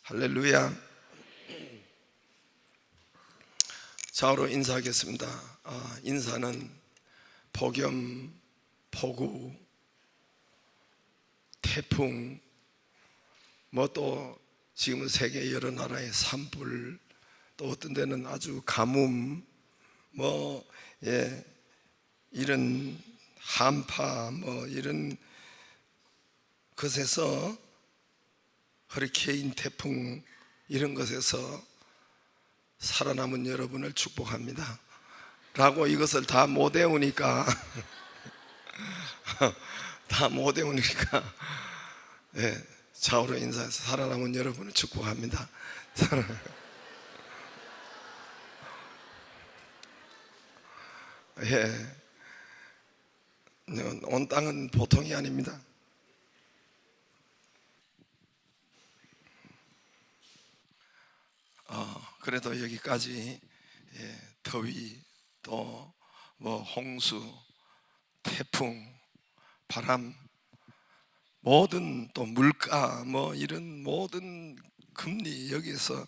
할렐루야. 좌우로 인사하겠습니다. 인사는 폭염, 폭우, 태풍, 또 지금은 세계 여러 나라의 산불, 또 어떤 데는 아주 가뭄, 이런 한파, 이런 것에서, 허리케인, 태풍 이런 것에서 살아남은 여러분을 축복합니다 라고 이것을 다 못 외우니까 좌우로 인사해서 살아남은 여러분을 축복합니다. 온 땅은 보통이 아닙니다. 그래도 여기까지 더위, 또 홍수, 태풍, 바람, 모든 또 물가, 이런 모든 금리, 여기에서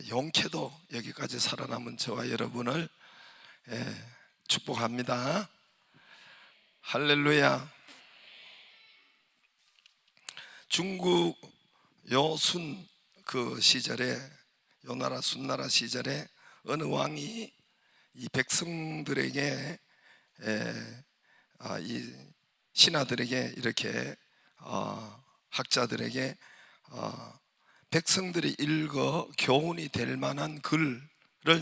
용케도 여기까지 살아남은 저와 여러분을 축복합니다. 할렐루야. 중국 요순 그 시절에, 요나라 순나라 시절에 어느 왕이 이 백성들에게, 이 신하들에게, 이렇게 학자들에게 백성들이 읽어 교훈이 될 만한 글을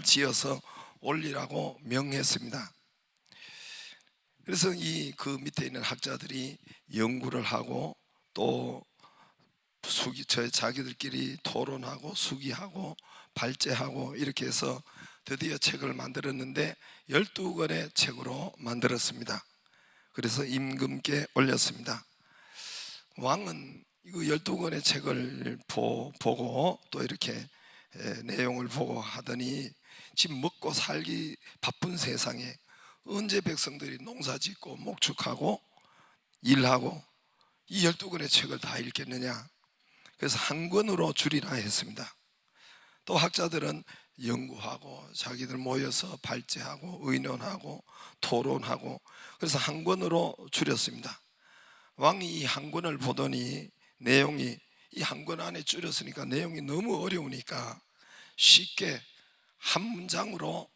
지어서 올리라고 명했습니다. 그래서 그 밑에 있는 학자들이 연구를 하고 또 자기들끼리 토론하고 수기하고 발제하고 이렇게 해서 드디어 책을 만들었는데 12권의 책으로 만들었습니다. 그래서 임금께 올렸습니다. 왕은 이거 12권의 책을 보고 또 이렇게 내용을 보고 하더니, 지금 먹고 살기 바쁜 세상에 언제 백성들이 농사짓고 목축하고 일하고 이 12권의 책을 다 읽겠느냐. 그래서 한 권으로 줄이라 했습니다. 또 학자들은 연구하고 자기들 모여서 발제하고 의논하고 토론하고, 그래서 한 권으로 줄였습니다. 왕이 이 한 권을 보더니 내용이, 이 한 권 안에 줄였으니까 내용이 너무 어려우니까 쉽게 한 문장으로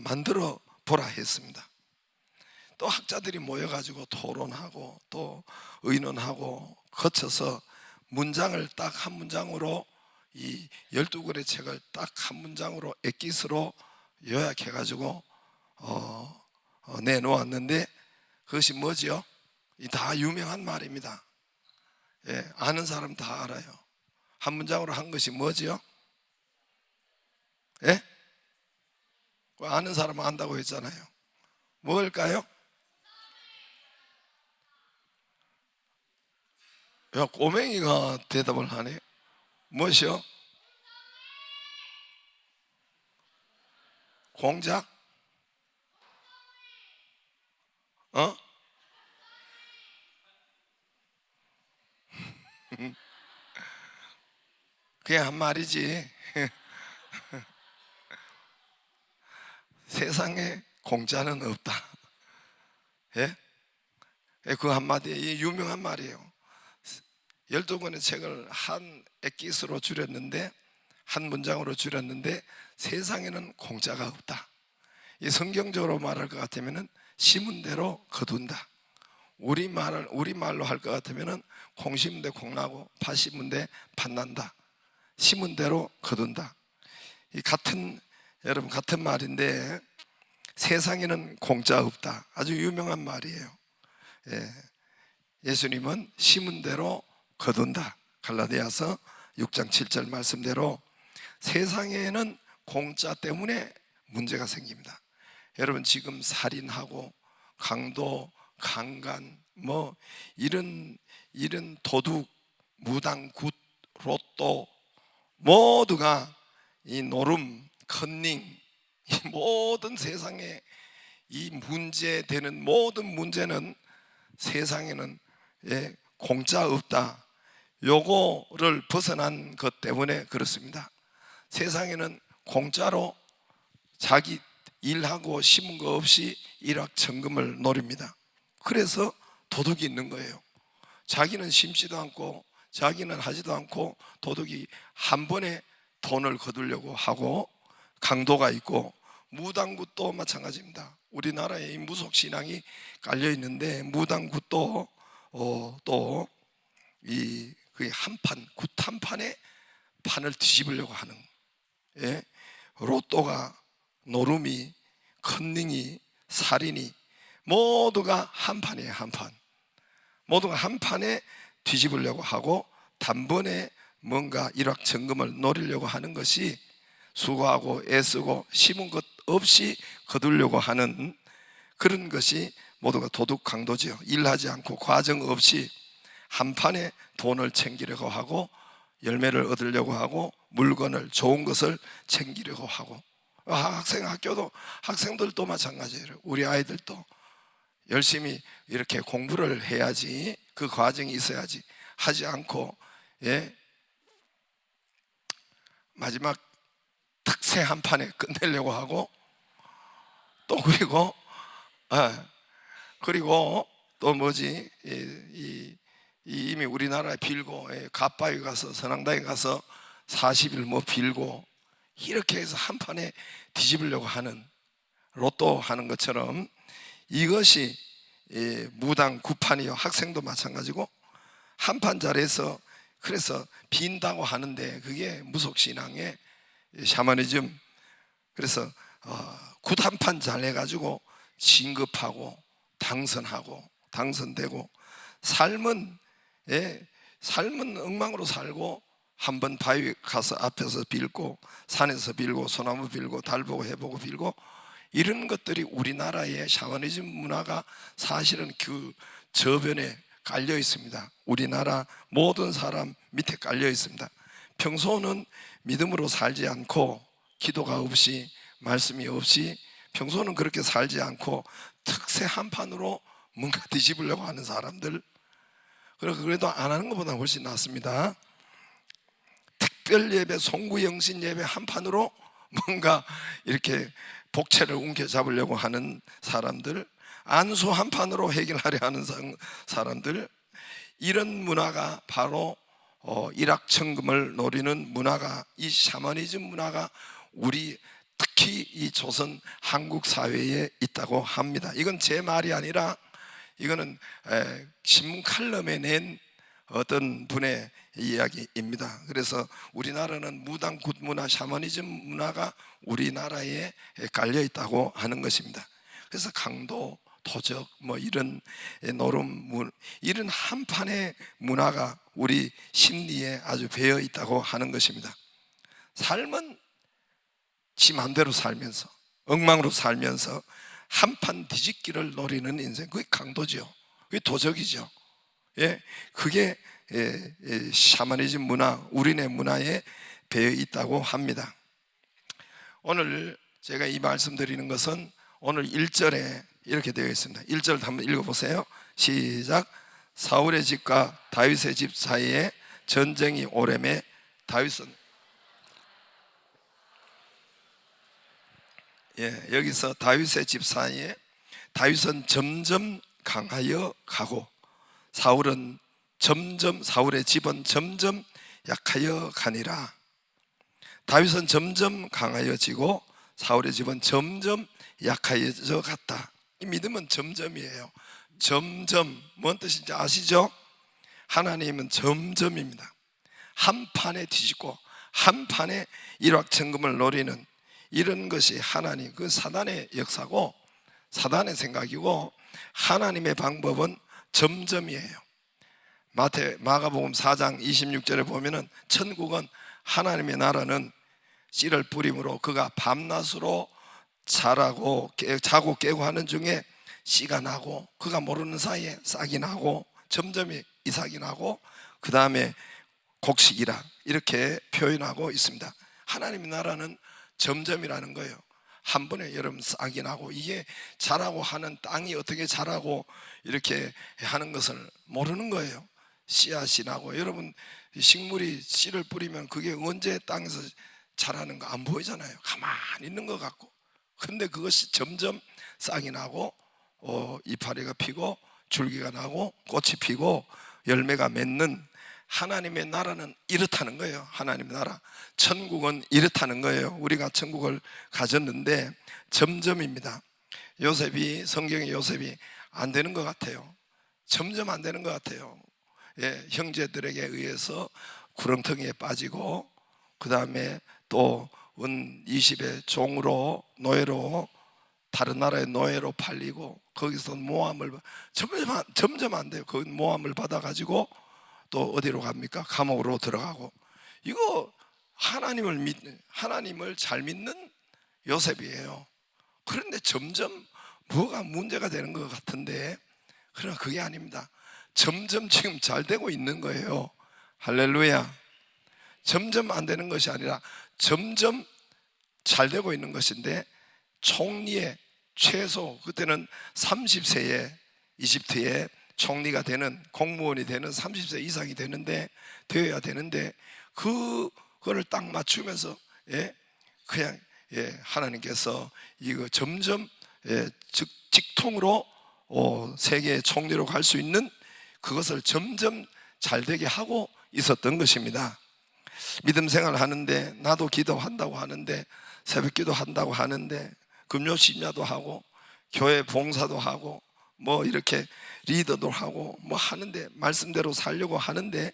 만들어 보라 했습니다. 또 학자들이 모여가지고 토론하고 또 의논하고 거쳐서 문장을 딱 한 문장으로, 이 12권의 책을 딱 한 문장으로 엑기스로 요약해가지고 내놓았는데, 그것이 뭐지요? 다 유명한 말입니다. 아는 사람 다 알아요. 한 문장으로 한 것이 뭐지요? 아는 사람은 안다고 했잖아요. 뭘까요? 야, 꼬맹이가 대답을 하네. 무엇이요? 공작? 그냥 한 말이지. 세상에 공짜는 없다. 그 한마디에 유명한 말이에요. 12권의 책을 한 엑기스로 줄였는데, 한 문장으로 줄였는데 세상에는 공짜가 없다. 이 성경적으로 말할 것 같으면 심은 대로 거둔다. 우리말로 할 것 같으면 콩 심은 데 콩 나고 팥 심은 데 팥 난다. 심은 대로 거둔다. 여러분 같은 말인데 세상에는 공짜 없다. 아주 유명한 말이에요. 예수님은 심은 대로 거둔다. 갈라디아서 6장 7절 말씀대로 세상에는 공짜 때문에 문제가 생깁니다. 여러분 지금 살인하고 강도, 강간, 이런 도둑, 무당, 굿, 로또 모두가 이 노름, 컨닝, 이 모든 세상에 이 문제되는 모든 문제는 세상에는 공짜 없다. 요거를 벗어난 것 때문에 그렇습니다. 세상에는 공짜로 자기 일하고 심은 거 없이 일확천금을 노립니다. 그래서 도둑이 있는 거예요. 자기는 심지도 않고 자기는 하지도 않고 도둑이 한 번에 돈을 거두려고 하고 강도가 있고, 무당굿도 마찬가지입니다. 우리나라에 무속신앙이 깔려 있는데 무당굿도 또 이 한판, 굿 한 판에 판을 뒤집으려고 하는, 예? 로또가, 노름이, 컨닝이, 살인이 모두가 한 판이에요. 한 판. 모두가 한 판에 뒤집으려고 하고 단번에 뭔가 일확천금을 노리려고 하는 것이, 수고하고 애쓰고 심은 것 없이 거두려고 하는 그런 것이 모두가 도둑 강도지요. 일하지 않고 과정 없이 한 판에 돈을 챙기려고 하고 열매를 얻으려고 하고 물건을, 좋은 것을 챙기려고 하고, 학교도 학생들도 마찬가지예요. 우리 아이들도 열심히 이렇게 공부를 해야지, 그 과정이 있어야지 하지 않고, 예? 마지막 특세 한 판에 끝내려고 하고, 또 그리고 또 뭐지, 이미 우리나라에 빌고, 갓바위 가서 선앙당에 가서 40일 뭐 빌고 이렇게 해서 한 판에 뒤집으려고 하는, 로또 하는 것처럼 이것이 무당 구판이요. 학생도 마찬가지고 한 판짜리에서 그래서 빈다고 하는데 그게 무속신앙의 샤머니즘. 그래서 굿 한 판 잘 해가지고 진급하고 당선하고 당선되고, 삶은 엉망으로 살고 한번 바위 가서 앞에서 빌고 산에서 빌고 소나무 빌고 달 보고 해 보고 빌고, 이런 것들이 우리나라의 샤머니즘 문화가 사실은 그 저변에 깔려 있습니다. 우리나라 모든 사람 밑에 깔려 있습니다. 평소는 믿음으로 살지 않고 기도가 없이 말씀이 없이 평소는 그렇게 살지 않고 특세 한 판으로 뭔가 뒤집으려고 하는 사람들, 그래도 안 하는 것보다 훨씬 낫습니다. 특별 예배, 송구영신 예배 한 판으로 뭔가 이렇게 복채를 움켜잡으려고 하는 사람들, 안수 한 판으로 해결하려 하는 사람들, 이런 문화가 바로 일확천금을 노리는 문화가, 이 샤머니즘 문화가 우리 특히 이 조선 한국 사회에 있다고 합니다. 이건 제 말이 아니라 이거는 신문 칼럼에 낸 어떤 분의 이야기입니다. 그래서 우리나라는 무당 굿 문화, 샤머니즘 문화가 우리나라에 깔려 있다고 하는 것입니다. 그래서 강도, 도적, 뭐 이런 노름, 이런 한판의 문화가 우리 심리에 아주 배어 있다고 하는 것입니다. 삶은 지 맘대로 살면서 엉망으로 살면서 한판 뒤집기를 노리는 인생, 그게 강도죠. 그게 도적이죠. 예, 그게 샤머니즘 문화, 우리네 문화에 배어 있다고 합니다. 오늘 제가 이 말씀 드리는 것은 오늘 1절에 이렇게 되어 있습니다. 1절 한번 읽어보세요. 시작. 사울의 집과 다윗의 집 사이에 전쟁이 오래매 다윗은, 여기서 다윗의 집 사이에 다윗은 점점 강하여 가고 사울의 집은 점점 약하여 가니라. 다윗은 점점 강하여지고 사울의 집은 점점 약하여져 갔다. 이 믿음은 점점이에요. 점점, 뭔 뜻인지 아시죠? 하나님은 점점입니다. 한 판에 뒤집고 한 판에 일확천금을 노리는 이런 것이 하나님, 그 사단의 역사고 사단의 생각이고, 하나님의 방법은 점점이에요. 마가복음 4장 26절에 보면은 천국은, 하나님의 나라는 씨를 뿌림으로 그가 밤낮으로 자고 깨고 하는 중에 씨가 나고 그가 모르는 사이에 싹이 나고 점점이 이삭이 나고 그 다음에 곡식이라 이렇게 표현하고 있습니다. 하나님의 나라는 점점이라는 거예요. 한 번에 여러분 싹이 나고, 이게 자라고 하는 땅이 어떻게 자라고 이렇게 하는 것을 모르는 거예요. 씨앗이 나고, 여러분 식물이 씨를 뿌리면 그게 언제 땅에서 자라는 거 안 보이잖아요. 가만히 있는 것 같고. 근데 그것이 점점 싹이 나고 이파리가 피고 줄기가 나고 꽃이 피고 열매가 맺는 하나님의 나라는 이렇다는 거예요. 하나님의 나라, 천국은 이렇다는 거예요. 우리가 천국을 가졌는데 점점입니다. 요셉이, 성경의 요셉이 안 되는 것 같아요. 점점 안 되는 것 같아요. 형제들에게 의해서 구렁텅이에 빠지고, 그 다음에 또 은 20의 종으로, 노예로, 다른 나라의 노예로 팔리고, 거기서 모함을 점점 안 돼요. 그 모함을 받아가지고 또 어디로 갑니까? 감옥으로 들어가고. 이거 하나님을 잘 믿는 요셉이에요. 그런데 점점 뭐가 문제가 되는 것 같은데, 그러나 그게 아닙니다. 점점 지금 잘 되고 있는 거예요. 할렐루야. 점점 안 되는 것이 아니라 점점 잘 되고 있는 것인데, 총리의 최소, 그때는 30세에 이집트의 총리가 되는, 공무원이 되는 30세 이상이 되어야 되는데, 그거를 딱 맞추면서 그냥 하나님께서 이거 점점 직통으로 세계의 총리로 갈 수 있는 그것을 점점 잘 되게 하고 있었던 것입니다. 믿음 생활을 하는데, 나도 기도한다고 하는데, 새벽 기도 한다고 하는데, 금요 심야도 하고, 교회 봉사도 하고, 뭐 이렇게 리더도 하고 뭐 하는데, 말씀대로 살려고 하는데,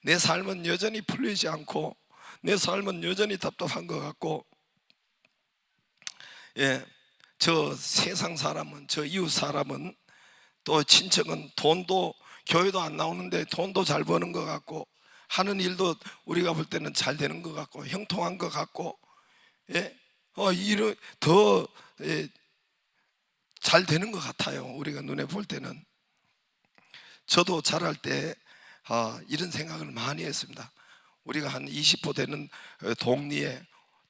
내 삶은 여전히 풀리지 않고, 내 삶은 여전히 답답한 것 같고, 저 세상 사람은, 저 이웃 사람은, 또 친척은 돈도, 교회도 안 나오는데 돈도 잘 버는 것 같고, 하는 일도 우리가 볼 때는 잘 되는 것 같고, 형통한 것 같고, 더 잘 되는 것 같아요. 우리가 눈에 볼 때는. 저도 자랄 때 이런 생각을 많이 했습니다. 우리가 한 20호 되는 동리에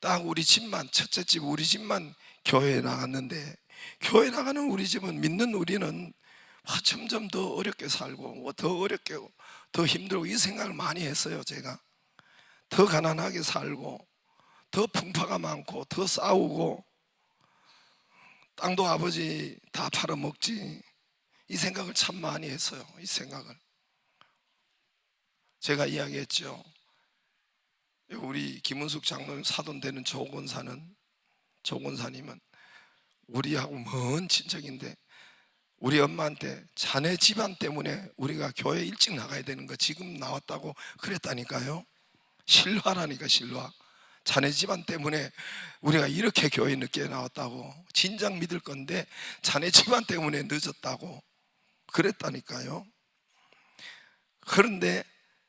딱 우리 집만, 첫째 집 우리 집만 교회에 나갔는데, 교회 나가는 우리 집은, 믿는 우리는 점점 더 어렵게 살고, 더 어렵게, 더 힘들고, 이 생각을 많이 했어요. 제가 더 가난하게 살고, 더 풍파가 많고, 더 싸우고, 땅도 아버지 다 팔아먹지, 이 생각을 참 많이 했어요. 이 생각을 제가 이야기했죠. 우리 김은숙 장로님 사돈 되는 조건사님은 우리하고 먼 친척인데, 우리 엄마한테 자네 집안 때문에 우리가 교회 일찍 나가야 되는 거 지금 나왔다고 그랬다니까요. 실화라니까, 실화. 자네 집안 때문에 우리가 이렇게 교회 늦게 나왔다고, 진작 믿을 건데 자네 집안 때문에 늦었다고 그랬다니까요. 그런데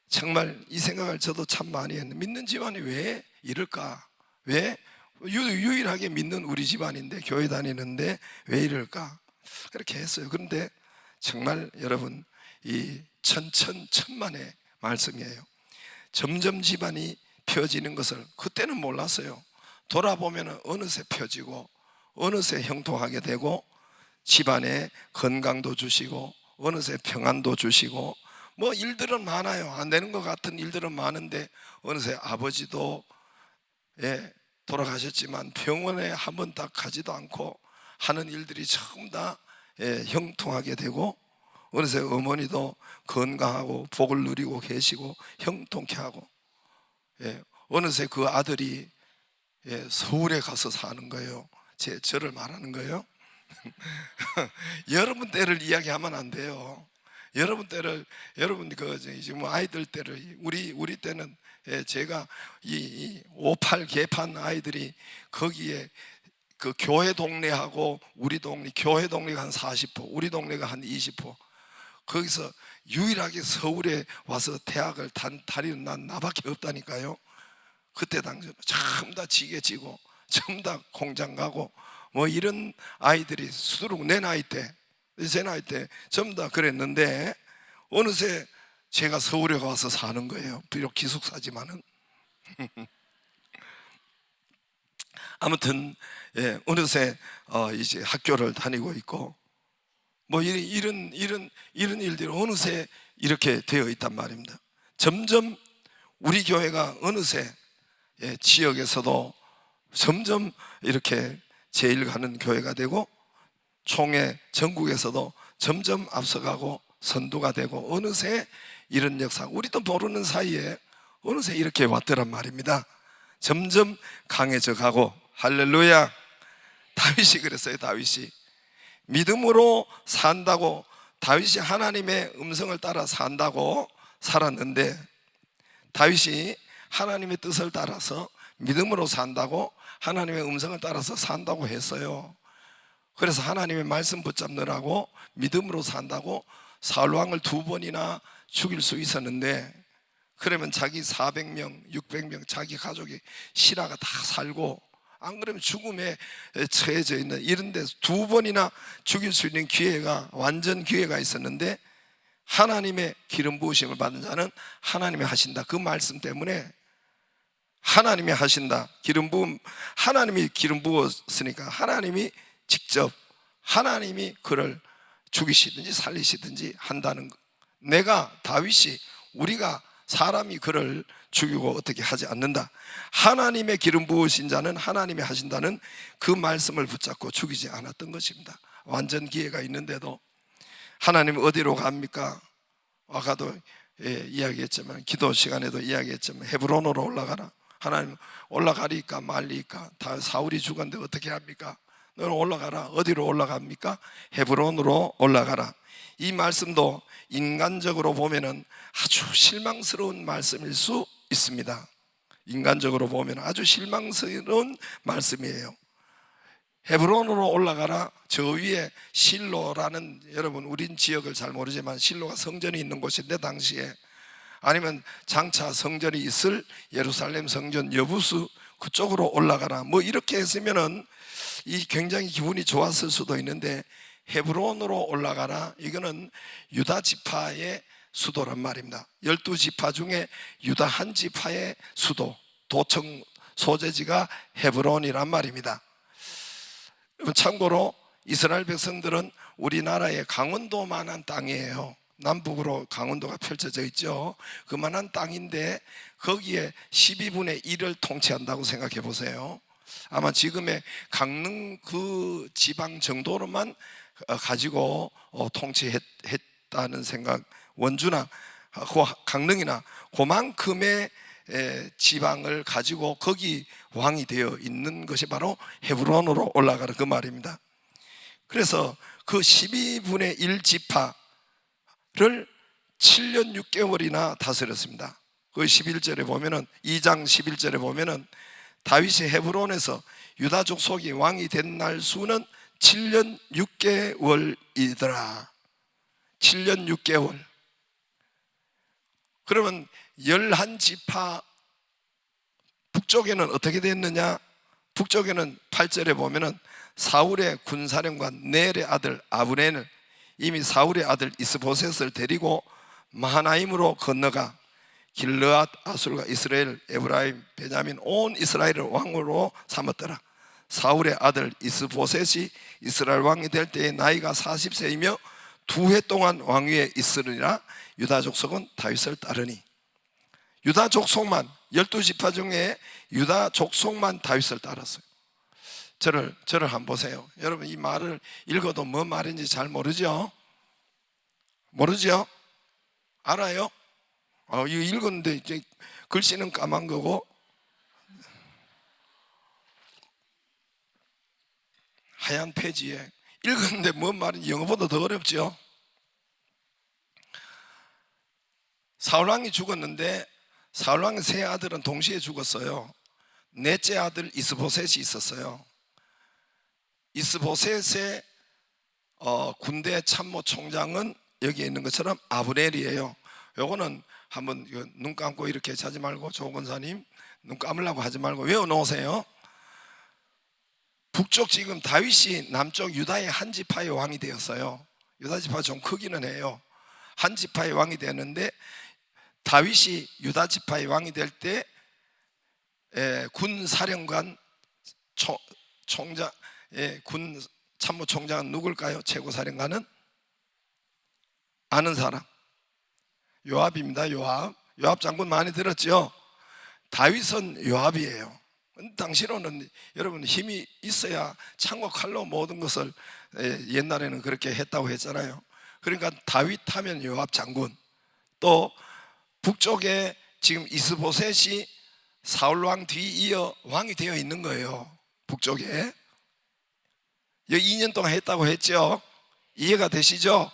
정말 이 생각을 저도 참 많이 했는데, 믿는 집안이 왜 이럴까? 왜 유일하게 믿는 우리 집안인데, 교회 다니는데 왜 이럴까? 그렇게 했어요. 그런데 정말 여러분, 이 천만의 말씀이에요. 점점 집안이 펴지는 것을 그때는 몰랐어요. 돌아보면 어느새 펴지고, 어느새 형통하게 되고, 집안에 건강도 주시고, 어느새 평안도 주시고, 뭐 일들은 많아요. 안 되는 것 같은 일들은 많은데, 어느새 아버지도 돌아가셨지만 병원에 한 번 딱 가지도 않고 하는 일들이 전부 다 형통하게 되고, 어느새 어머니도 건강하고 복을 누리고 계시고 형통케 하고, 어느새 그 아들이 서울에 가서 사는 거예요. 저를 말하는 거예요. 여러분 때를 이야기하면 안 돼요. 여러분 때를, 여러분 지금 아이들 때를, 우리 때는 제가 이 58 개판 아이들이 거기에 그 교회 동네하고 우리 동네, 교회 동네가 한 40호, 우리 동네가 한 20호, 거기서 유일하게 서울에 와서 대학을 다니는 난 나밖에 없다니까요. 그때 당시에 전부 다 지게 지고, 전부 다 공장 가고, 뭐 이런 아이들이 수두룩 내 나이 때, 제 나이 때 전부 다 그랬는데, 어느새 제가 서울에 와서 사는 거예요. 비록 기숙사지만은. 아무튼 어느새 이제 학교를 다니고 있고, 뭐 이런 일들이 어느새 이렇게 되어 있단 말입니다. 점점 우리 교회가 어느새 지역에서도 점점 이렇게 제일 가는 교회가 되고, 총회 전국에서도 점점 앞서가고 선두가 되고, 어느새 이런 역사, 우리도 모르는 사이에 어느새 이렇게 왔더란 말입니다. 점점 강해져 가고. 할렐루야. 다윗이 그랬어요. 다윗이 믿음으로 산다고, 다윗이 하나님의 음성을 따라 산다고 살았는데, 다윗이 하나님의 뜻을 따라서 믿음으로 산다고, 하나님의 음성을 따라서 산다고 했어요. 그래서 하나님의 말씀 붙잡느라고 믿음으로 산다고 사울왕을 2번이나 죽일 수 있었는데, 그러면 자기 400명 600명 자기 가족이 실화가 다 살고, 안 그러면 죽음에 처해져 있는 이런 데서 2번이나 죽일 수 있는 기회가, 완전 기회가 있었는데, 하나님의 기름 부으심을 받은 자는 하나님이 하신다, 그 말씀 때문에 하나님이 하신다, 기름 부음, 하나님이 기름 부었으니까 하나님이 직접, 하나님이 그를 죽이시든지 살리시든지 한다는 것. 내가, 다윗이, 우리가, 사람이 그를 죽이고 어떻게 하지 않는다. 하나님의 기름 부으신 자는 하나님이 하신다는 그 말씀을 붙잡고 죽이지 않았던 것입니다. 완전 기회가 있는데도. 하나님 어디로 갑니까? 아까도 이야기했지만, 기도 시간에도 이야기했지만, 헤브론으로 올라가라. 하나님 올라가리까 말리까? 다 사울이 죽었는데 어떻게 합니까? 너는 올라가라. 어디로 올라갑니까? 헤브론으로 올라가라. 이 말씀도 인간적으로 보면은 아주 실망스러운 말씀일 수 있습니다. 인간적으로 보면 아주 실망스러운 말씀이에요. 헤브론으로 올라가라. 저 위에 실로라는, 여러분 우린 지역을 잘 모르지만 실로가 성전이 있는 곳인데, 당시에, 아니면 장차 성전이 있을 예루살렘 성전 여부수 그쪽으로 올라가라, 뭐 이렇게 했으면은 이 굉장히 기분이 좋았을 수도 있는데, 헤브론으로 올라가라, 이거는 유다 지파의 수도란 말입니다. 12지파 중에 유다 한 지파의 수도, 도청 소재지가 헤브론이란 말입니다. 참고로 이스라엘 백성들은 우리나라의 강원도만한 땅이에요. 남북으로 강원도가 펼쳐져 있죠. 그만한 땅인데 거기에 12분의 1을 통치한다고 생각해 보세요. 아마 지금의 강릉 그 지방 정도로만 가지고 통치했다는 생각, 원주나 강릉이나 그만큼의 지방을 가지고 거기 왕이 되어 있는 것이 바로 헤브론으로 올라가는 그 말입니다. 그래서 그 12분의 1 지파를 7년 6개월이나 다스렸습니다. 그 11절에 보면은, 2장 11절에 보면은, 다윗이 헤브론에서 유다 족속이 왕이 된 날 수는 7년 6개월이더라. 7년 6개월. 그러면 11지파 북쪽에는 어떻게 됐느냐? 북쪽에는 8절에 보면은 사울의 군사령관 넬의 아들 아브넬을, 이미 사울의 아들 이스보셋을 데리고 마하나임으로 건너가 길르앗 아술과 이스라엘, 에브라임, 베냐민 온 이스라엘을 왕으로 삼았더라. 사울의 아들 이스보셋이 이스라엘 왕이 될 때의 나이가 40세이며 2해 동안 왕위에 있으리라. 유다 족속은 다윗을 따르니. 유다 족속만, 12지파 중에 유다 족속만 다윗을 따랐어요. 저를 한번 보세요. 여러분 이 말을 읽어도 뭔 말인지 잘 모르죠? 모르죠? 알아요? 이거 읽었는데 이제 글씨는 까만 거고 하얀 페이지에 읽었는데 뭔 말인지 영어보다 더 어렵죠? 사울왕이 죽었는데 사울왕의 세 아들은 동시에 죽었어요. 넷째 아들 이스보셋이 있었어요. 이스보셋의 군대 참모 총장은 여기에 있는 것처럼 아브넬이에요. 요거는 한번 눈 감고 이렇게 하지 말고, 조 권사님 눈 감으려고 하지 말고 외워놓으세요. 북쪽, 지금 다윗이 남쪽 유다의 한 지파의 왕이 되었어요. 유다 지파가 좀 크기는 해요. 한 지파의 왕이 되었는데, 다윗이 유다 지파의 왕이 될 때 군사령관 총장, 군 참모총장은 누굴까요? 최고사령관은 아는 사람? 요압입니다. 요압 장군 많이 들었죠? 다윗은 요압이에요. 당시로는 여러분 힘이 있어야 창과 칼로 모든 것을 옛날에는 그렇게 했다고 했잖아요. 그러니까 다윗 하면 요압 장군. 또 북쪽에 지금 이스보셋이 사울왕 뒤이어 왕이 되어 있는 거예요. 북쪽에 여기 2년 동안 했다고 했죠. 이해가 되시죠?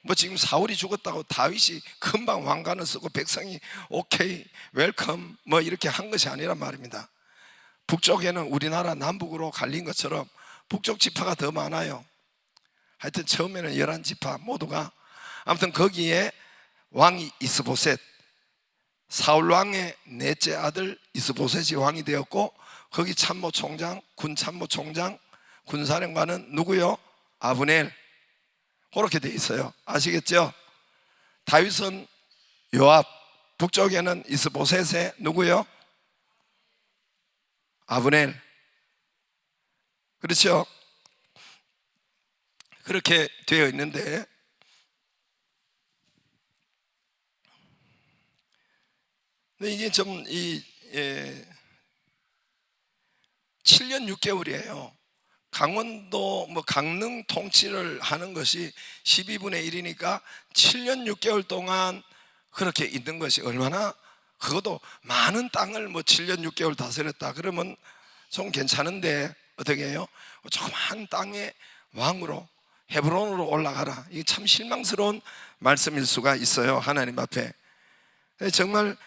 뭐 지금 사울이 죽었다고 다윗이 금방 왕관을 쓰고 백성이 오케이 웰컴 뭐 이렇게 한 것이 아니란 말입니다. 북쪽에는 우리나라 남북으로 갈린 것처럼 북쪽 지파가 더 많아요. 하여튼 처음에는 11지파 모두가, 아무튼 거기에 왕이 이스보셋, 사울왕의 넷째 아들 이스보셋이 왕이 되었고, 거기 참모총장, 군참모총장, 군사령관은 누구요? 아브넬. 그렇게 돼 있어요. 아시겠죠? 다윗은 요압, 북쪽에는 이스보셋의 누구요? 아브넬. 그렇죠? 그렇게 되어 있는데, 근데 이게 좀 7년 6개월이에요. 강원도 강릉 통치를 하는 것이 12분의 1이니까 7년 6개월 동안 그렇게 있는 것이 얼마나, 그것도 많은 땅을 7년 6개월 다스렸다 그러면 좀 괜찮은데 어떻게 해요? 조그만 땅의 왕으로 헤브론으로 올라가라. 이게 참 실망스러운 말씀일 수가 있어요, 하나님 앞에. 정말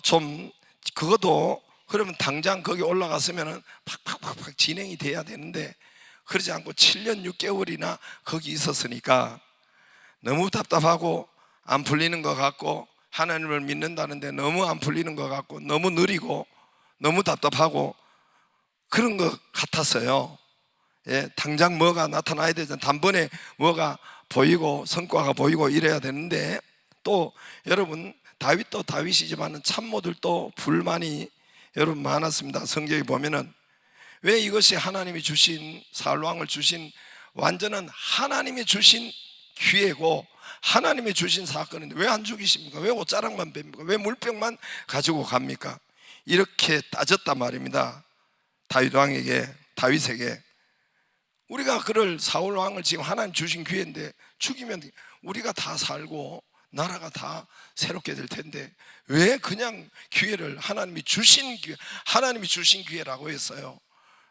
좀 그것도, 그러면 당장 거기 올라갔으면 팍팍팍팍 진행이 돼야 되는데 그러지 않고 7년 6개월이나 거기 있었으니까 너무 답답하고 안 풀리는 것 같고, 하나님을 믿는다는데 너무 안 풀리는 것 같고, 너무 느리고 너무 답답하고 그런 것 같았어요. 당장 뭐가 나타나야 되잖아요. 단번에 뭐가 보이고 성과가 보이고 이래야 되는데, 또 여러분 다윗도 다윗이지만 참모들도 불만이 여러분 많았습니다. 성경에 보면은 왜 이것이 하나님이 주신, 사울왕을 주신, 완전한 하나님이 주신 기회고 하나님이 주신 사건인데 왜 안 죽이십니까? 왜 옷자락만 뺍니까? 왜 물병만 가지고 갑니까? 이렇게 따졌단 말입니다. 다윗에게. 우리가 그럴 사울왕을 지금 하나님 주신 기회인데 죽이면 우리가 다 살고 나라가 다 새롭게 될 텐데 왜 그냥 기회를, 하나님이 주신 기회라고 했어요.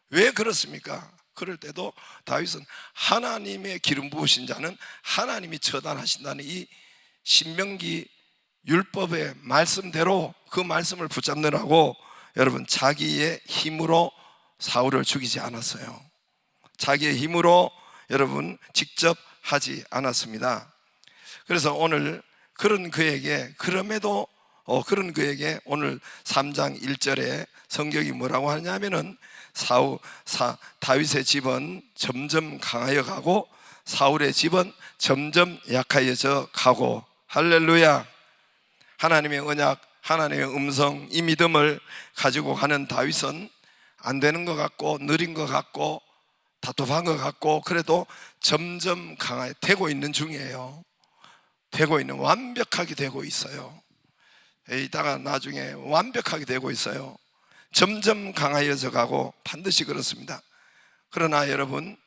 왜 그렇습니까? 그럴 때도 다윗은 하나님의 기름 부으신 자는 하나님이 처단하신다는 이 신명기 율법의 말씀대로 그 말씀을 붙잡느라고 여러분 자기의 힘으로 사울을 죽이지 않았어요. 자기의 힘으로 여러분 직접 하지 않았습니다. 그래서 오늘 그런 그에게 오늘 3장 1절에 성경이 뭐라고 하냐면은 다윗의 집은 점점 강하여 가고 사울의 집은 점점 약하여져 가고. 할렐루야. 하나님의 언약, 하나님의 음성, 이 믿음을 가지고 가는 다윗은 안 되는 것 같고 느린 것 같고 답답한 것 같고 그래도 점점 강화되고 있는 중이에요. 완벽하게 되고 있어요. 이따가 나중에 완벽하게 되고 있어요. 점점 강하여져 가고 반드시 그렇습니다. 그러나 여러분,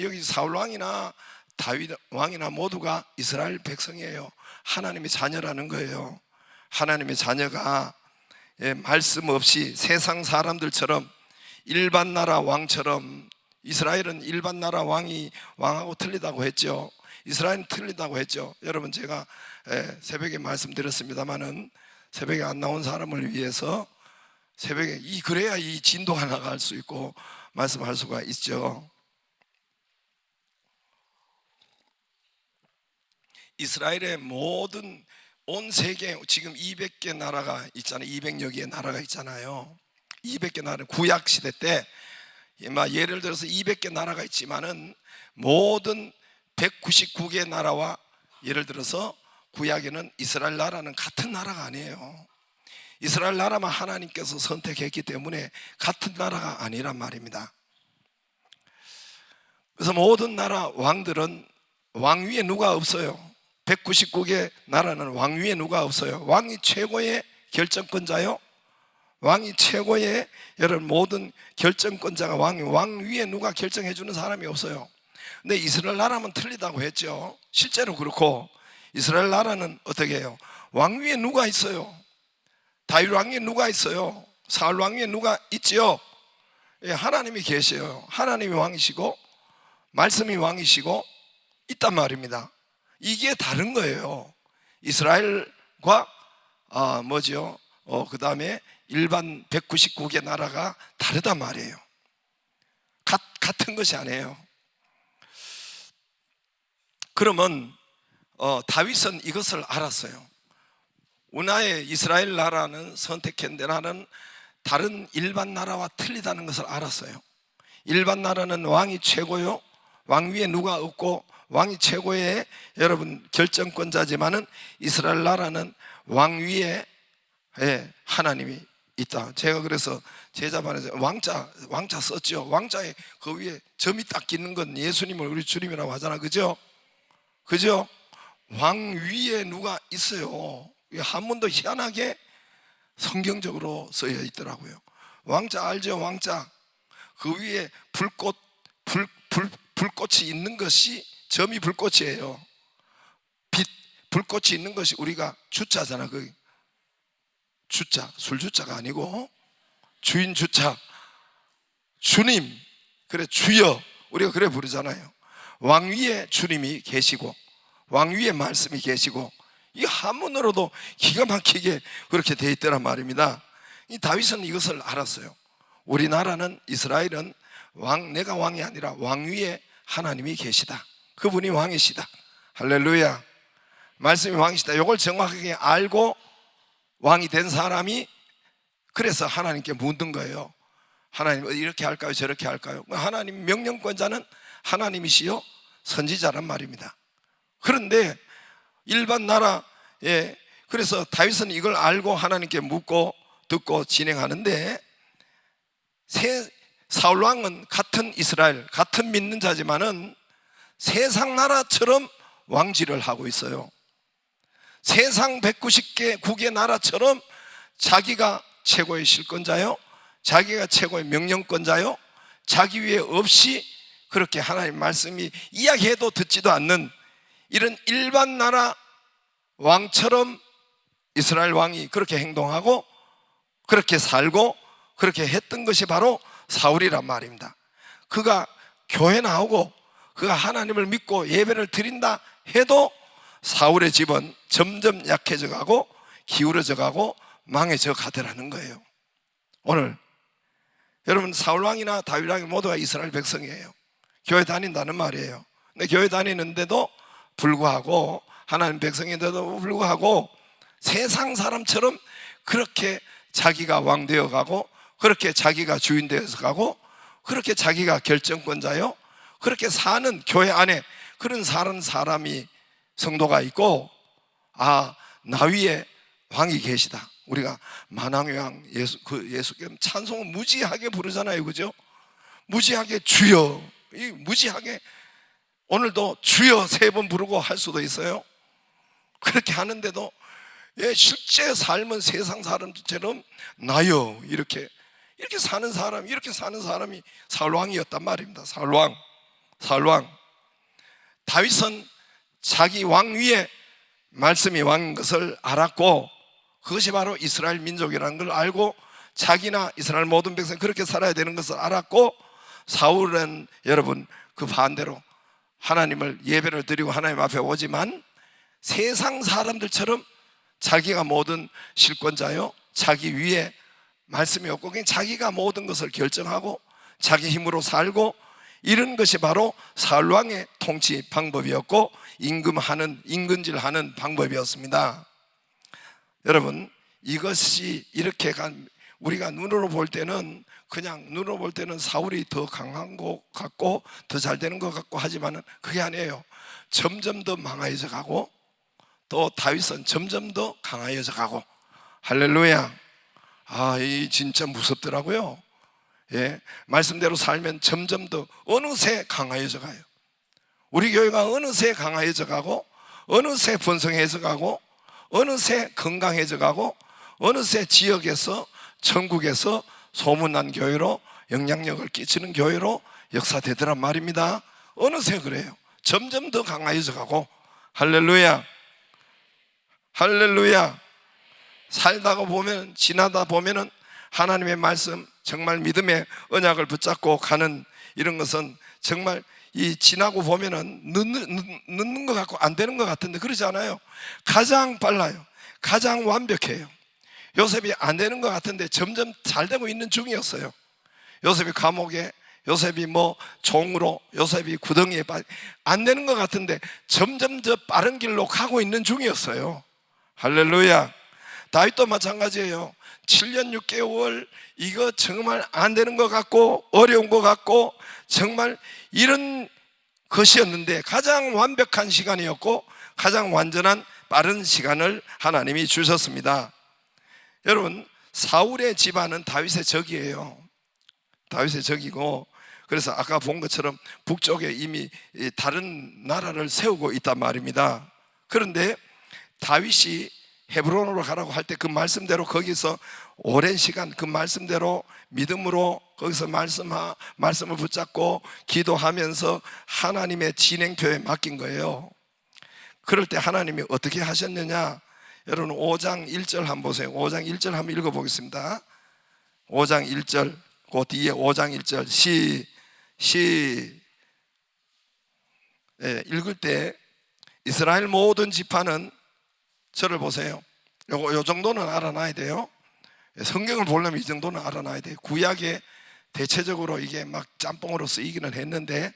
여기 사울왕이나 다윗 왕이나 모두가 이스라엘 백성이에요. 하나님의 자녀라는 거예요. 하나님의 자녀가 말씀 없이 세상 사람들처럼 일반 나라 왕처럼, 이스라엘은 일반 나라 왕하고 틀리다고 했죠. 이스라엘은 틀리다고 했죠. 여러분 제가 새벽에 말씀드렸습니다마는 새벽에 안 나온 사람을 위해서 새벽에 그래야 이 진도가 나갈 수 있고 말씀할 수가 있죠. 이스라엘의 모든 온 세계 지금 200개 나라가 있잖아요. 200여 개의 나라가 있잖아요. 200개 나라, 구약 시대 때 예를 들어서 200개 나라가 있지만은 모든 199개 나라와 예를 들어서 구약에는 이스라엘 나라는 같은 나라가 아니에요. 이스라엘 나라만 하나님께서 선택했기 때문에 같은 나라가 아니란 말입니다. 그래서 모든 나라 왕들은 왕 위에 누가 없어요. 199개 나라는 왕 위에 누가 없어요. 왕이 최고의 결정권자요. 왕이 최고의 여러분 모든 결정권자가 왕 위에 누가 결정해 주는 사람이 없어요. 근데 이스라엘 나라면 틀리다고 했죠. 실제로 그렇고 이스라엘 나라는 어떻게 해요? 왕 위에 누가 있어요? 다윗 왕 위에 누가 있어요? 사울 왕 위에 누가 있지요? 예, 하나님이 계셔요. 하나님이 왕이시고 말씀이 왕이시고 있단 말입니다. 이게 다른 거예요. 이스라엘과 그 다음에 일반 199개 나라가 다르단 말이에요. 같은 것이 아니에요. 그러면 다윗은 이것을 알았어요. 운하의 이스라엘 나라는 선택한 나라는 다른 일반 나라와 틀리다는 것을 알았어요. 일반 나라는 왕이 최고요. 왕 위에 누가 없고 왕이 최고의 여러분 결정권자지만은 이스라엘 나라는 왕 위에 하나님이 있다. 제가 그래서 제자반에서 왕자 썼죠. 왕자에 그 위에 점이 딱 있는 건 예수님을 우리 주님이라고 하잖아. 그죠? 왕 위에 누가 있어요. 한문도 희한하게 성경적으로 쓰여 있더라고요. 왕자 알죠? 왕자. 그 위에 불꽃이 있는 것이 점이 불꽃이에요. 불꽃이 있는 것이 우리가 주자잖아. 그 주자, 술주자가 아니고 주인 주자, 주님, 그래 주여, 우리가 그래 부르잖아요. 왕 위에 주님이 계시고 왕 위에 말씀이 계시고, 이 한문으로도 기가 막히게 그렇게 돼 있더란 말입니다. 이 다윗은 이것을 알았어요. 우리나라는 이스라엘은 내가 왕이 아니라 왕 위에 하나님이 계시다. 그분이 왕이시다. 할렐루야. 말씀이 왕이시다. 이걸 정확하게 알고 왕이 된 사람이 그래서 하나님께 묻는 거예요. 하나님 이렇게 할까요? 저렇게 할까요? 하나님 명령권자는 하나님이시요 선지자란 말입니다. 그런데 일반 나라에 그래서 다윗은 이걸 알고 하나님께 묻고 듣고 진행하는데, 사울 왕은 같은 이스라엘, 같은 믿는 자지만은 세상 나라처럼 왕지를 하고 있어요. 세상 199개 나라처럼 자기가 최고의 실권자요, 자기가 최고의 명령권자요, 자기 위에 없이 그렇게 하나님 말씀이 이야기해도 듣지도 않는 이런 일반 나라 왕처럼 이스라엘 왕이 그렇게 행동하고 그렇게 살고 그렇게 했던 것이 바로 사울이란 말입니다. 그가 교회 나오고 그가 하나님을 믿고 예배를 드린다 해도 사울의 집은 점점 약해져 가고 기울어져 가고 망해져 가더라는 거예요. 오늘 여러분, 사울 왕이나 다윗 왕이 모두가 이스라엘 백성이에요. 교회 다닌다는 말이에요. 근데 교회 다니는데도 불구하고, 하나님 백성인데도 불구하고 세상 사람처럼 그렇게 자기가 왕 되어 가고, 그렇게 자기가 주인 되어서 가고, 그렇게 자기가 결정권자요, 그렇게 사는 교회 안에 그런 사람이 성도가 있고, 나 위에 왕이 계시다. 우리가 만왕의 왕 예수께 찬송은 무지하게 부르잖아요. 그죠? 무지하게 주여, 무지하게 오늘도 주여 3번 부르고 할 수도 있어요. 그렇게 하는데도 실제 삶은 세상 사람처럼 나여 이렇게 사는 사람이 사울 왕이었단 말입니다. 사울 왕. 다윗은 자기 왕 위에 말씀이 왕인 것을 알았고, 그것이 바로 이스라엘 민족이라는 걸 알고 자기나 이스라엘 모든 백성이 그렇게 살아야 되는 것을 알았고, 사울은 여러분 그 반대로 하나님을 예배를 드리고 하나님 앞에 오지만 세상 사람들처럼 자기가 모든 실권자요, 자기 위에 말씀이 없고 그냥 자기가 모든 것을 결정하고 자기 힘으로 살고, 이런 것이 바로 사울 왕의 통치 방법이었고 임금질하는 방법이었습니다. 여러분, 이것이 이렇게 우리가 눈으로 볼 때는 사울이 더 강한 것 같고 더 잘 되는 것 같고 하지만은 그게 아니에요. 점점 더 망하여져 가고 또 다윗은 점점 더 강하여져 가고. 할렐루야. 이 진짜 무섭더라고요. 말씀대로 살면 점점 더 어느새 강하여져 가요. 우리 교회가 어느새 강하여져 가고 어느새 번성해져 가고, 어느새 건강해져 가고, 어느새 지역에서, 전국에서 소문난 교회로, 영향력을 끼치는 교회로 역사되더란 말입니다. 어느새 그래요. 점점 더 강화해져 가고. 할렐루야, 할렐루야. 살다가 보면, 지나다 보면은 하나님의 말씀, 정말 믿음의 언약을 붙잡고 가는 이런 것은 정말 이 지나고 보면은 늦는 것 같고 안 되는 것 같은데 그러지 않아요. 가장 빨라요. 가장 완벽해요. 요셉이 안 되는 것 같은데 점점 잘 되고 있는 중이었어요. 요셉이 감옥에, 요셉이 뭐 종으로, 요셉이 구덩이에 안 되는 것 같은데 점점 더 빠른 길로 가고 있는 중이었어요. 할렐루야. 다윗도 마찬가지예요. 7년 6개월 이거 정말 안 되는 것 같고 어려운 것 같고 정말 이런 것이었는데 가장 완벽한 시간이었고 가장 완전한 빠른 시간을 하나님이 주셨습니다. 여러분, 사울의 집안은 다윗의 적이에요. 다윗의 적이고, 그래서 아까 본 것처럼 북쪽에 이미 다른 나라를 세우고 있단 말입니다. 그런데 다윗이 헤브론으로 가라고 할 때 그 말씀대로 거기서 오랜 시간 그 말씀대로 믿음으로 거기서 말씀을 붙잡고 기도하면서 하나님의 진행표에 맡긴 거예요. 그럴 때 하나님이 어떻게 하셨느냐? 여러분 5장 1절 한번 보세요. 5장 1절 한번 읽어보겠습니다. 5장 1절, 그 뒤에 5장 1절 읽을 때 이스라엘 모든 지파는, 저를 보세요. 요 정도는 알아놔야 돼요. 성경을 보려면 이 정도는 알아놔야 돼요. 구약에 대체적으로 이게 막 짬뽕으로 쓰이기는 했는데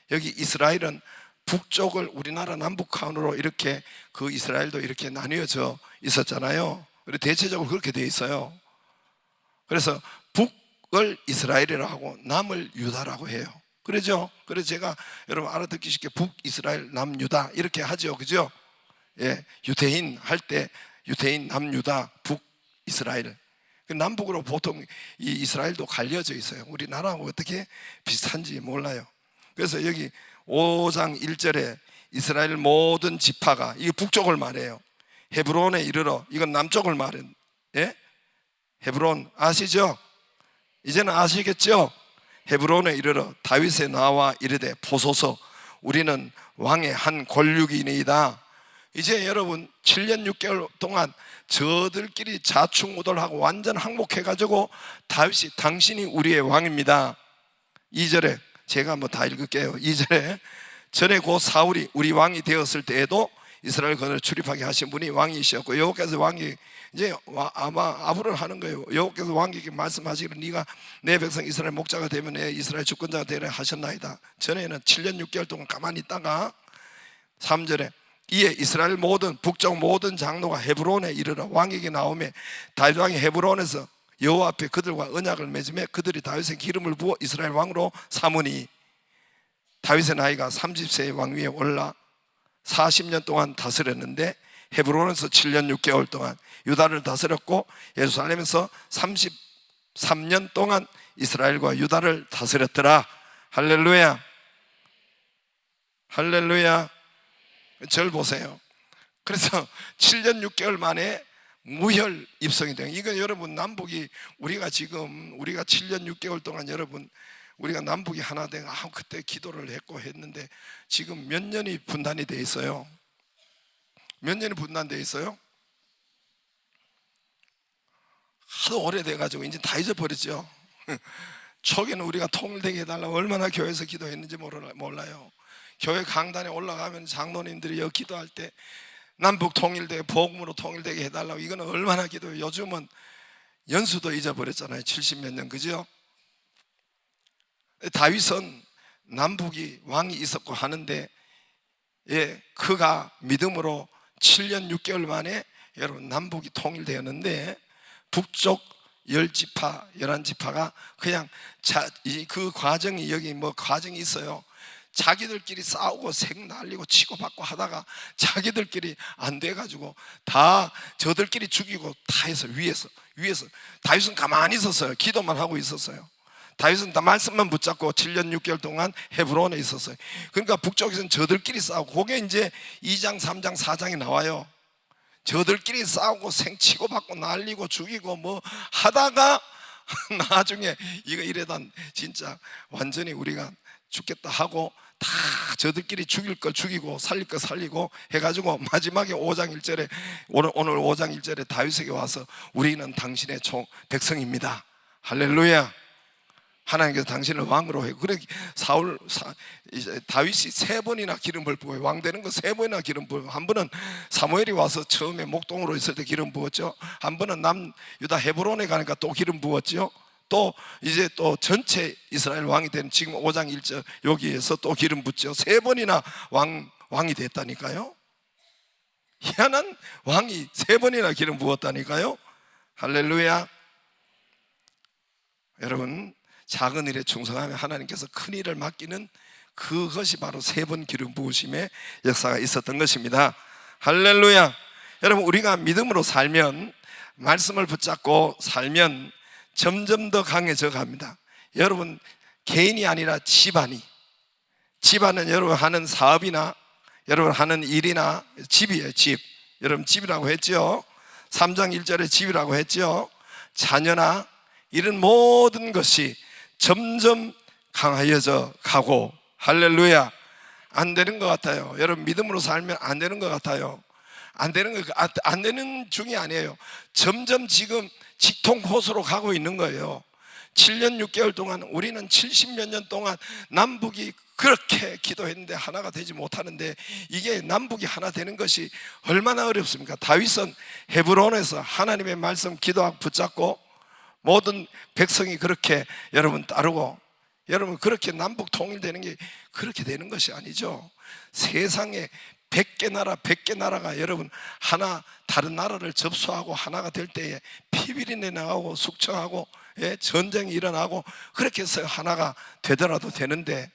여기 이스라엘은 북쪽을 우리나라 남북한으로 이렇게 그 이스라엘도 이렇게 나뉘어져 있었잖아요. 그리고 대체적으로 그렇게 돼 있어요. 그래서 북을 이스라엘이라고 하고 남을 유다라고 해요. 그러죠? 그래서 제가 여러분 알아듣기 쉽게 북이스라엘 남유다 이렇게 하죠. 그죠? 예, 유대인 할 때 유대인 남유다 북이스라엘. 남북으로 보통 이 이스라엘도 갈려져 있어요. 우리나라하고 어떻게 비슷한지 몰라요. 그래서 여기 5장 1절에 이스라엘 모든 지파가, 이게 북쪽을 말해요. 헤브론에 이르러, 이건 남쪽을 말해요. 예? 헤브론 아시죠? 이제는 아시겠죠? 헤브론에 이르러 다윗의 나와 이르되 보소서 우리는 왕의 한 권력이니이다. 이제 여러분 7년 6개월 동안 저들끼리 자충우돌하고 완전 항복해가지고 다윗이 당신이 우리의 왕입니다. 2절에 제가 뭐 다 읽을게요. 2절에 전에 곧 사울이 우리 왕이 되었을 때에도 이스라엘 건을 출입하게 하신 분이 왕이셨고 여호와께서 왕이 이제 아마 아부를 하는 거예요. 여호와께서 왕에게 말씀하시기를 네가 내 백성 이스라엘 목자가 되면 내 이스라엘 주권자가 되려 하셨나이다. 전에는 7년 6개월 동안 가만히 있다가 3절에 이에 이스라엘 모든 북쪽 모든 장로가 헤브론에 이르러 왕에게 나오매 다윗 왕이 헤브론에서 여호와 앞에 그들과 언약을 맺으며 그들이 다윗의 기름을 부어 이스라엘 왕으로 삼으니 다윗의 나이가 30세의 왕 위에 올라 40년 동안 다스렸는데 헤브론에서 7년 6개월 동안 유다를 다스렸고 예루살렘에서 33년 동안 이스라엘과 유다를 다스렸더라. 할렐루야, 할렐루야. 절 보세요. 그래서 7년 6개월 만에 무혈 입성이 돼요. 이건 여러분 남북이 우리가 7년 6개월 동안 여러분 우리가 남북이 하나 된 그때 기도를 했고 했는데 지금 몇 년이 분단이 돼 있어요? 몇 년이 분단돼 있어요? 하도 오래돼 가지고 이제 다 잊어버렸죠. 초기는 우리가 통일되게 해달라고 얼마나 교회에서 기도했는지 몰라요. 교회 강단에 올라가면 장로님들이 여기 기도할 때 남북 통일되게 복음으로 통일되게 해달라고 이거는 얼마나 기도해요. 요즘은 연수도 잊어버렸잖아요. 70몇 년, 그죠? 다윗은 남북이 왕이 있었고 하는데 그가 믿음으로 7년 6개월 만에 여러분 남북이 통일되었는데 북쪽 10지파 11지파가 그냥 그 과정이 여기 뭐 과정이 있어요. 자기들끼리 싸우고 색 날리고 치고받고 하다가 자기들끼리 안 돼가지고 다 저들끼리 죽이고 다 해서 위에서 다윗은 가만히 있었어요. 기도만 하고 있었어요. 다윗은 다 말씀만 붙잡고 7년 6개월 동안 헤브론에 있었어요. 그러니까 북쪽에서는 저들끼리 싸우고, 그게 이제 2장 3장 4장이 나와요. 저들끼리 싸우고 생치고 받고 날리고 죽이고 뭐 하다가 나중에 이거 이래다 진짜 완전히 우리가 죽겠다 하고 다 저들끼리 죽일 걸 죽이고 살릴 걸 살리고 해가지고 마지막에 5장 1절에 오늘 5장 1절에 다윗에게 와서 우리는 당신의 백성입니다. 할렐루야. 하나님께서 당신을 왕으로 해요. 그래 이제 다윗이 3번이나 기름 부어요. 왕 되는 거 3번이나 기름 부어요. 한 번은 사무엘이 와서 처음에 목동으로 있을 때 기름 부었죠. 한 번은 남유다 헤브론에 가니까 또 기름 부었죠. 또 이제 또 전체 이스라엘 왕이 된 지금 5장 1절 여기에서 또 기름 붓죠. 3번이나 왕이 됐다니까요. 희한한 왕이 3번이나 기름 부었다니까요. 할렐루야. 여러분, 작은 일에 충성하면 하나님께서 큰 일을 맡기는 그것이 바로 3번 기름 부으심의 역사가 있었던 것입니다. 할렐루야. 여러분, 우리가 믿음으로 살면, 말씀을 붙잡고 살면 점점 더 강해져 갑니다. 여러분, 개인이 아니라 집안은 여러분 하는 사업이나 여러분 하는 일이나 집이에요. 집. 여러분 집이라고 했죠. 3장 1절에 집이라고 했죠. 자녀나 이런 모든 것이 점점 강해져 가고, 할렐루야. 안 되는 것 같아요. 여러분 믿음으로 살면 안 되는 것 같아요. 안 되는 중이 아니에요. 점점 지금 직통호소로 가고 있는 거예요. 7년 6개월 동안 우리는 70몇 년 동안 남북이 그렇게 기도했는데 하나가 되지 못하는데, 이게 남북이 하나 되는 것이 얼마나 어렵습니까? 다윗은 헤브론에서 하나님의 말씀 기도하고 붙잡고 모든 백성이 그렇게 여러분 따르고, 여러분 그렇게 남북 통일되는 게 그렇게 되는 것이 아니죠. 세상에 100개 나라가 여러분 하나 다른 나라를 접수하고 하나가 될 때에 피비린내 나고 숙청하고 전쟁이 일어나고 그렇게 해서 하나가 되더라도 되는데,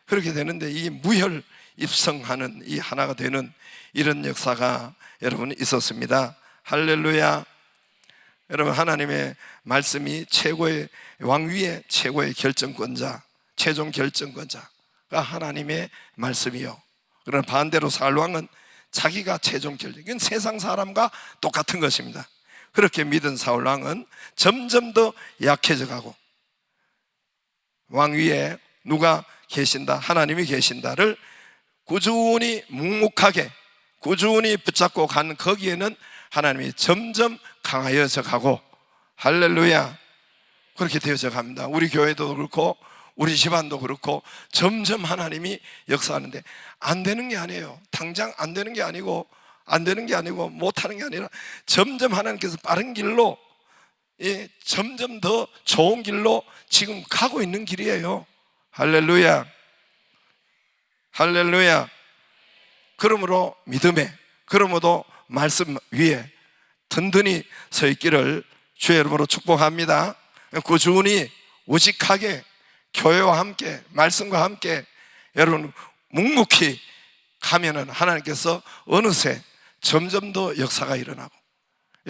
그렇게 되는데 이게 무혈 입성하는 이 하나가 되는 이런 역사가 여러분 있었습니다. 할렐루야. 여러분 하나님의 말씀이 최고의 왕위의 최고의 결정권자, 최종 결정권자가 하나님의 말씀이요. 그러나 반대로 사울왕은 자기가 최종 결정, 이건 세상 사람과 똑같은 것입니다. 그렇게 믿은 사울왕은 점점 더 약해져 가고, 왕위에 누가 계신다, 하나님이 계신다를 꾸준히 묵묵하게 꾸준히 붙잡고 간 거기에는 하나님이 점점 강하여져 가고, 할렐루야. 그렇게 되어져 갑니다. 우리 교회도 그렇고 우리 집안도 그렇고 점점 하나님이 역사하는데, 안 되는 게 아니에요. 당장 안 되는 게 아니고 못하는 게 아니라 점점 하나님께서 빠른 길로, 점점 더 좋은 길로 지금 가고 있는 길이에요. 할렐루야. 할렐루야. 그러므로 믿음에, 그러므로 말씀 위에 든든히 서 있기를 주의 이름으로 축복합니다. 꾸준히 우직하게 교회와 함께 말씀과 함께 여러분 묵묵히 가면은 하나님께서 어느새 점점 더 역사가 일어나고,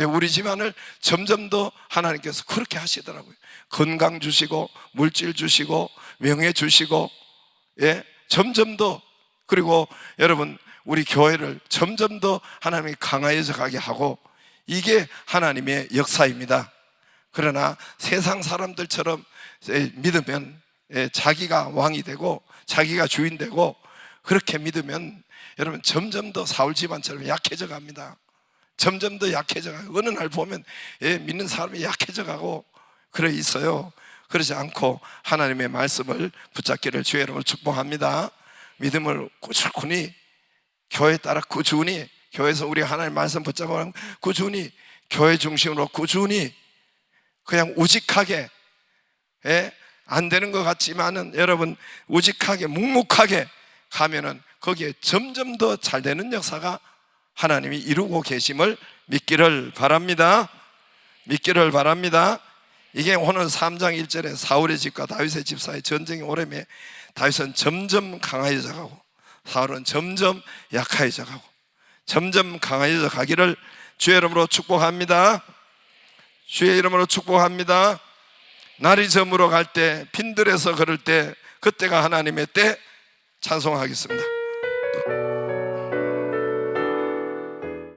우리 집안을 점점 더 하나님께서 그렇게 하시더라고요. 건강 주시고 물질 주시고 명예 주시고, 점점 더, 그리고 여러분 우리 교회를 점점 더 하나님이 강화해져 가게 하고, 이게 하나님의 역사입니다. 그러나 세상 사람들처럼 믿으면 자기가 왕이 되고 자기가 주인 되고, 그렇게 믿으면 여러분 점점 더 사울 집안처럼 약해져 갑니다. 점점 더 약해져 가고, 어느 날 보면 믿는 사람이 약해져 가고 그래 있어요. 그러지 않고 하나님의 말씀을 붙잡기를 주의 이름으로 축복합니다. 믿음을 꾸준히 교회 따라 꾸준히, 교회에서 우리 하나님 말씀 붙잡아 꾸준히 교회 중심으로 꾸준히 그냥 우직하게, 안 되는 것 같지만은 여러분 우직하게 묵묵하게 가면은 거기에 점점 더 잘 되는 역사가 하나님이 이루고 계심을 믿기를 바랍니다. 믿기를 바랍니다. 이게 오늘 3장 1절에 사울의 집과 다윗의 집 사이 전쟁이 오래매 다윗은 점점 강해져 가고 사울은 점점 약해져 가고 점점 강해져 가기를 주의 이름으로 축복합니다. 주의 이름으로 축복합니다. 날이 저물어 갈 때, 빈들에서 걸을 때, 그때가 하나님의 때. 찬송하겠습니다.